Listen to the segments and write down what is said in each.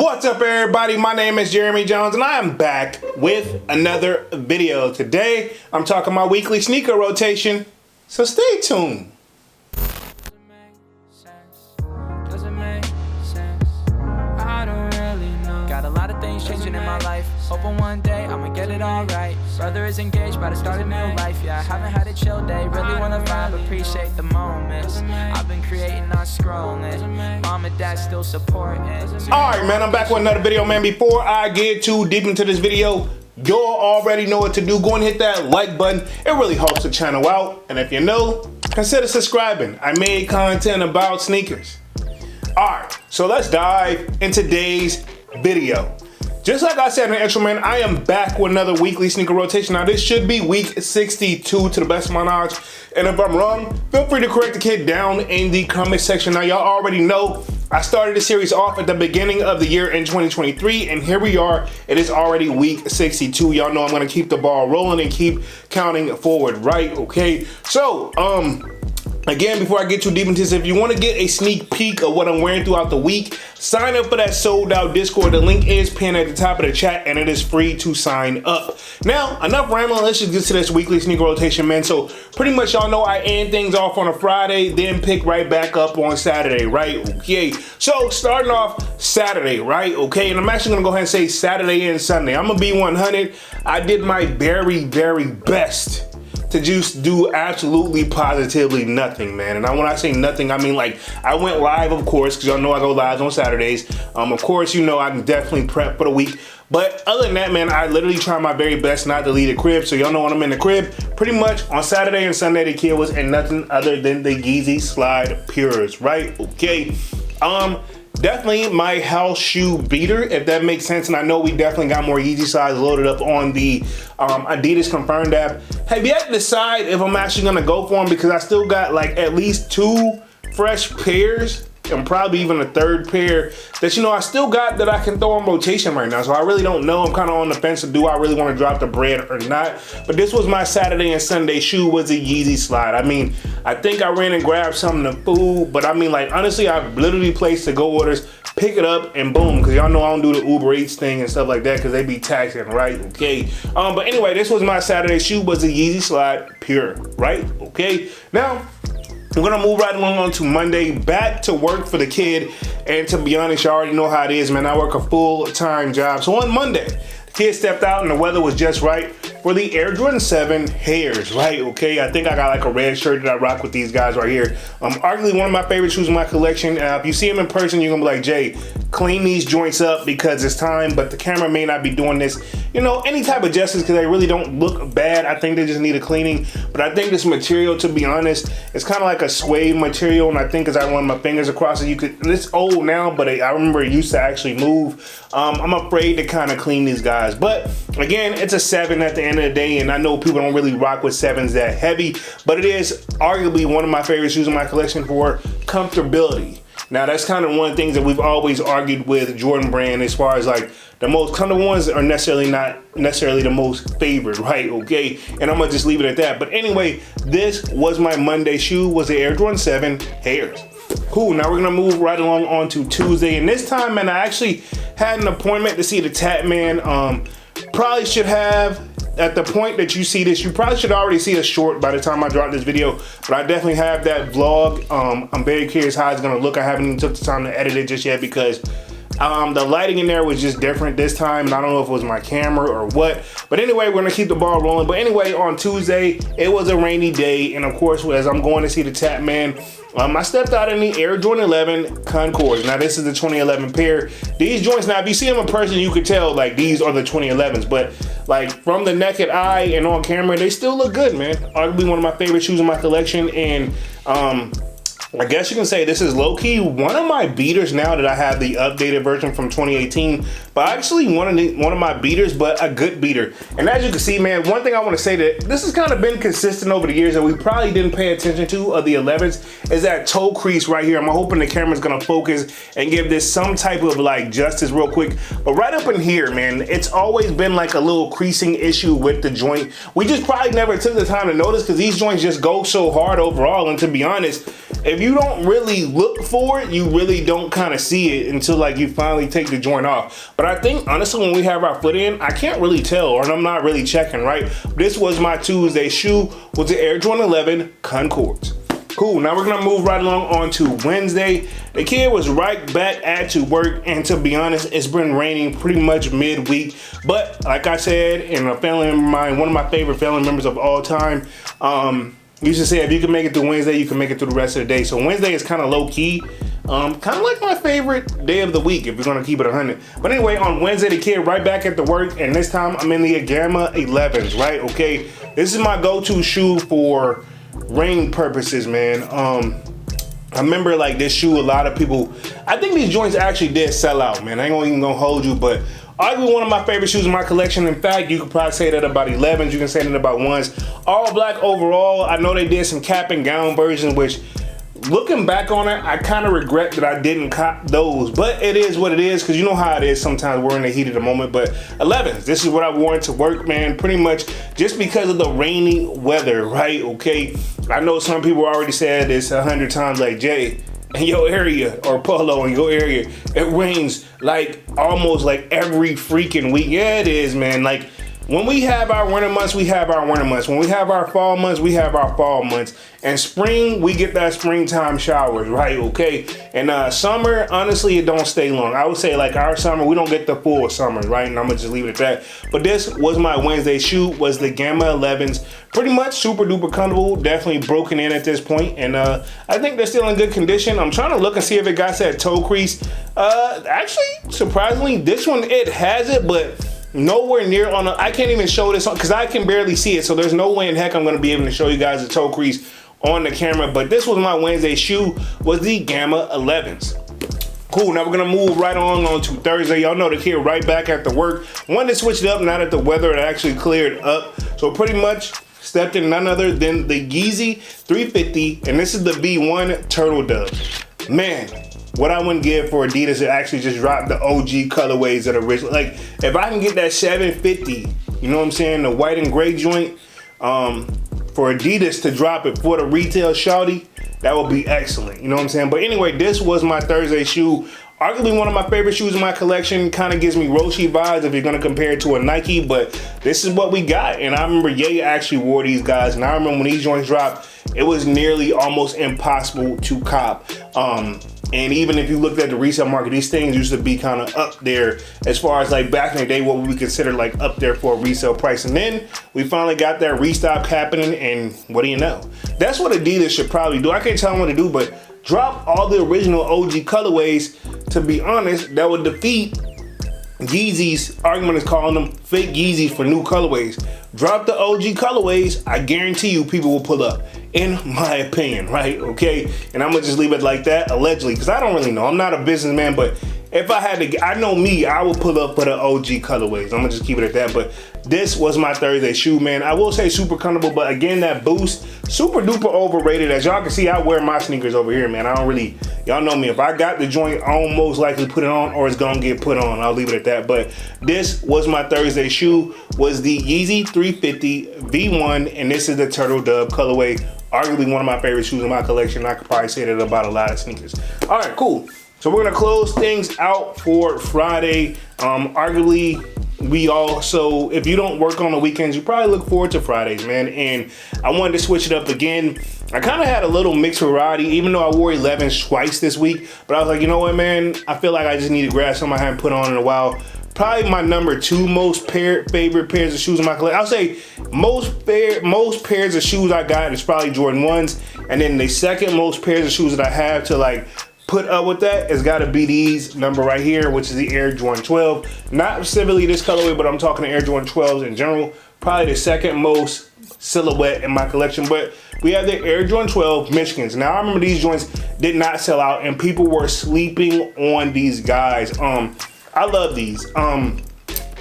What's up, everybody? My name is Jeremy Jones and I am back with another video. Today I'm talking my weekly sneaker rotation, so stay tuned. Doesn't make sense. I don't really know. Got a lot of things changing in my life. Hoping one day I'ma get it all right. Brother is engaged, about to start a new life. Yeah, I haven't had a chill day. Really wanna vibe, appreciate the moments. I've been creating, not scrolling. Mom and dad still supporting. Alright, man, I'm back with another video, man. Before I get too deep into this video, y'all already know what to do. Go and hit that like button. It really helps the channel out. And if you know, consider subscribing. I made content about sneakers. Alright, so let's dive into today's video. Just like I said in the intro, man, I am back with another weekly sneaker rotation. Now, this should be week 62 to the best of my knowledge. And if I'm wrong, feel free to correct the kid down in the comment section. Now, y'all already know I started the series off at the beginning of the year in 2023, and here we are. It is already week 62. Y'all know I'm gonna keep the ball rolling and keep counting forward, right? Okay, so, again, before I get too deep into this, if you want to get a sneak peek of what I'm wearing throughout the week, sign up for that sold out Discord. The link is pinned at the top of the chat and it is free to sign up. Now, enough rambling, let's just get to this weekly sneaker rotation, man. So pretty much y'all know I end things off on a Friday, then pick right back up on Saturday, right? Okay, so starting off Saturday, right? Okay, and I'm actually gonna go ahead and say Saturday and Sunday. I'm gonna be 100. I did my very, very best to just do absolutely positively nothing, man. And when I say nothing, I mean, like, I went live, of course, because y'all know I go live on Saturdays. Of course, you know I can definitely prep for the week. But other than that, man, I literally try my very best not to leave the crib. So y'all know when I'm in the crib, pretty much on Saturday and Sunday, the kid was in nothing other than the YEEZY Slide Pures, right? Okay. Definitely my house shoe beater, if that makes sense. And I know we definitely got more YEEZY slides loaded up on the Adidas Confirmed app. Have yet to decide if I'm actually gonna go for them, because I still got like at least 2 fresh pairs and probably even a 3rd pair that, you know, I still got that I can throw on rotation right now. So I really don't know. I'm kind of on the fence of do I really want to drop the bread or not. But this was my Saturday and Sunday shoe, was a YEEZY Slide. I mean, I think I ran and grabbed something to food, but I mean, like, honestly, I've literally placed the go orders, pick it up, and boom, because y'all know I don't do the Uber Eats thing and stuff like that because they be taxing, right? Okay. But anyway, this was my Saturday shoe, was a YEEZY Slide Pure, right? Okay. Now, we're gonna move right along on to Monday, back to work for the kid. And to be honest, you already know how it is, man. I work a full-time job. So on Monday, the kid stepped out and the weather was just right for the Air Jordan 7 hairs, right? Okay, I think I got like a red shirt that I rock with these guys right here. Arguably one of my favorite shoes in my collection. If you see them in person, you're gonna be like, Jay, clean these joints up because it's time, but the camera may not be doing this, you know, any type of justice, because they really don't look bad. I think they just need a cleaning. But I think this material, to be honest, it's kind of like a suede material, and I think as I run my fingers across it, you could, and it's old now, but I remember it used to actually move. I'm afraid to kind of clean these guys. But again, it's a 7 at the end of the day, and I know people don't really rock with 7s that heavy, but it is arguably one of my favorite shoes in my collection for comfortability. Now, that's kind of one of the things that we've always argued with Jordan brand, as far as like the most comfortable ones are necessarily not necessarily the most favored, right? Okay, and I'm gonna just leave it at that. But anyway, this was my Monday shoe, was the Air Jordan 7 hairs. Cool, now we're gonna move right along on to Tuesday, and this time, man, I actually had an appointment to see the Tap Man. Probably should have, at the point that you see this, you probably should already see a short by the time I drop this video, but I definitely have that vlog. I'm very curious how it's gonna look. I haven't even took the time to edit it just yet because the lighting in there was just different this time, and I don't know if it was my camera or what. But anyway, we're gonna keep the ball rolling. But anyway, on Tuesday, it was a rainy day, and of course, as I'm going to see the Tap Man, I stepped out in the Air Jordan 11 Concords. Now, this is the 2011 pair. These joints, now, if you see them in person, you could tell, like, these are the 2011s. But, like, from the naked eye and on camera, they still look good, man. Arguably one of my favorite shoes in my collection. And, I guess you can say this is low-key one of my beaters now that I have the updated version from 2018. But actually one of my beaters, but a good beater. And as you can see, man, one thing I want to say that this has kind of been consistent over the years that we probably didn't pay attention to of the 11s is that toe crease right here. I'm hoping the camera's gonna focus and give this some type of like justice real quick. But right up in here, man, it's always been like a little creasing issue with the joint. We just probably never took the time to notice because these joints just go so hard overall. And to be honest, if you don't really look for it, you really don't kind of see it until like you finally take the joint off. But I think honestly, when we have our foot in, I can't really tell, or I'm not really checking, right? This was my Tuesday shoe, was the Air Jordan 11 Concords. Cool, now we're gonna move right along on to Wednesday. The kid was right back at to work, and to be honest, it's been raining pretty much midweek. But like I said, in a family member of mine, one of my favorite family members of all time, used to say if you can make it through Wednesday, you can make it through the rest of the day. So Wednesday is kind of low key, kind of like my favorite day of the week if you're gonna keep it 100. But anyway, on Wednesday, the kid right back at the work, and this time I'm in the Gamma 11s, right? Okay, this is my go-to shoe for rain purposes, man. I remember like this shoe, a lot of people, I think these joints actually did sell out, man. I ain't even gonna hold you, but arguably one of my favorite shoes in my collection. In fact, you could probably say that about 11s, you can say that about 1s. All black overall. I know they did some cap and gown versions, which looking back on it, I kind of regret that I didn't cop those, but it is what it is, because you know how it is sometimes we're in the heat of the moment. But 11s, this is what I wore to work, man, pretty much just because of the rainy weather, right? Okay, I know some people already said this 100 times, like, Jay, in your area, or Polo, in your area, it rains like almost like every freaking week. Yeah, it is, man. Like, when we have our winter months, we have our winter months. When we have our fall months, we have our fall months. And spring, we get that springtime showers, right? Okay. And summer, honestly, it don't stay long. I would say like our summer, we don't get the full summer, right? And I'm gonna just leave it at that. But this was my Wednesday shoe, was the Gamma 11s. Pretty much super duper comfortable, definitely broken in at this point. And I think they're still in good condition. I'm trying to look and see if it got that toe crease. Actually, surprisingly, this one, it has it, but nowhere near on I can't even show this on, because I can barely see it, so there's no way in heck I'm going to be able to show you guys the toe crease on the camera. But this was my Wednesday shoe, was the Gamma 11s. Cool, now we're going to move right on to Thursday. Y'all know the kid right back at the work. Wanted to switch it up now that the weather had actually cleared up. So pretty much stepped in none other than the YEEZY 350, and this is the V1 Turtle Dove. Man, what I wouldn't give for Adidas to actually just drop the OG colorways that are original. Like, if I can get that 750, you know what I'm saying, the white and gray joint, for Adidas to drop it for the retail shawty, that would be excellent, you know what I'm saying? But anyway, this was my Thursday shoe. Arguably one of my favorite shoes in my collection. Kind of gives me Roshi vibes if you're gonna compare it to a Nike, but this is what we got. And I remember Ye actually wore these guys, and I remember when these joints dropped, it was nearly almost impossible to cop. And even if you looked at the resale market, these things used to be kind of up there as far as like back in the day, what we consider like up there for a resale price. And then we finally got that restock happening, and what do you know? That's what Adidas should probably do. I can't tell them what to do, but drop all the original OG colorways. To be honest, that would defeat Yeezy's argument is calling them fake Yeezys for new colorways. Drop the OG colorways, I guarantee you people will pull up, in my opinion, right? Okay, and I'm gonna just leave it like that, allegedly, because I don't really know. I'm not a businessman, but if I had to, I know me, I would pull up for the OG colorways. I'm gonna just keep it at that. But this was my Thursday shoe, man. I will say super comfortable, but again, that boost, super duper overrated. As y'all can see, I wear my sneakers over here, man. I don't really, y'all know me. If I got the joint, I will most likely put it on, or it's gonna get put on. I'll leave it at that. But this was my Thursday shoe, was the YEEZY 350 V1, and this is the Turtle Dove colorway. Arguably one of my favorite shoes in my collection. I could probably say that about a lot of sneakers. All right, cool. So we're gonna close things out for Friday. Arguably, we also, if you don't work on the weekends, you probably look forward to Fridays, man. And I wanted to switch it up again. I kind of had a little mixed variety, even though I wore 11s twice this week. But I was like, you know what, man? I feel like I just need to grab something I haven't put on in a while. Probably my number 2 most favorite pairs of shoes in my collection. I'll say most pairs of shoes I got is probably Jordan 1s. And then the second most pairs of shoes that I have to like put up with that has got to be these number right here, which is the Air Jordan 12. Not specifically this colorway, but I'm talking the Air Jordan 12s in general. Probably the second most silhouette in my collection. But we have the Air Jordan 12 Michigans. Now I remember these joints did not sell out, and people were sleeping on these guys. I love these.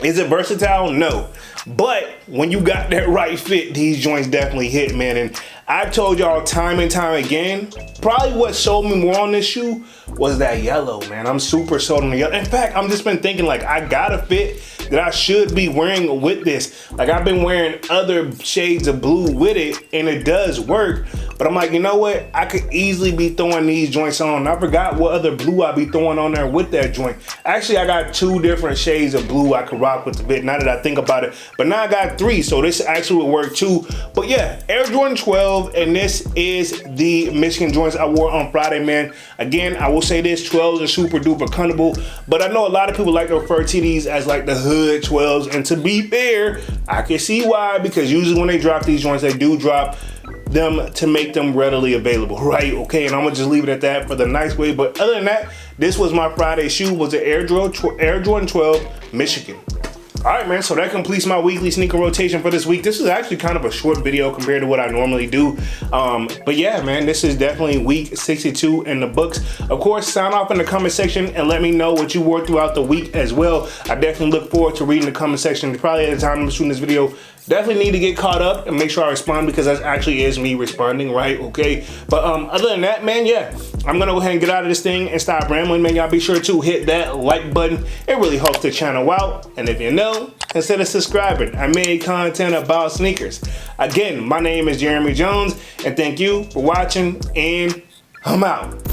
Is it versatile? No. But when you got that right fit, these joints definitely hit, man. And I've told y'all time and time again, probably what sold me more on this shoe was that yellow, man. I'm super sold on the yellow. In fact, I'm just been thinking like I got a fit that I should be wearing with this. Like I've been wearing other shades of blue with it, and it does work. But I'm like, you know what? I could easily be throwing these joints on. I forgot what other blue I be throwing on there with that joint. Actually, I got 2 different shades of blue I could rock with a bit, now that I think about it. But now I got 3, so this actually would work too. But yeah, Air Jordan 12, and this is the Michigan joints I wore on Friday, man. Again, I will say this, 12s are super duper comfortable, but I know a lot of people like to refer to these as like the hood 12s, and to be fair, I can see why, because usually when they drop these joints, they do drop them to make them readily available, right? Okay, and I'm gonna just leave it at that for the nice way. But other than that, this was my Friday shoe, was the Air Jordan 12 Michigan. All right, man, so that completes my weekly sneaker rotation for this week. This is actually kind of a short video compared to what I normally do. But yeah, man, this is definitely week 62 in the books. Of course, sound off in the comment section and let me know what you wore throughout the week as well. I definitely look forward to reading the comment section. Probably at the time I'm shooting this video, definitely need to get caught up and make sure I respond, because that actually is me responding, right? Okay. But other than that, man, yeah, I'm gonna go ahead and get out of this thing and stop rambling, man. Y'all be sure to hit that like button. It really helps the channel out. And if you know, consider subscribing. I made content about sneakers. Again, my name is Jeremy Jones, and thank you for watching, and I'm out.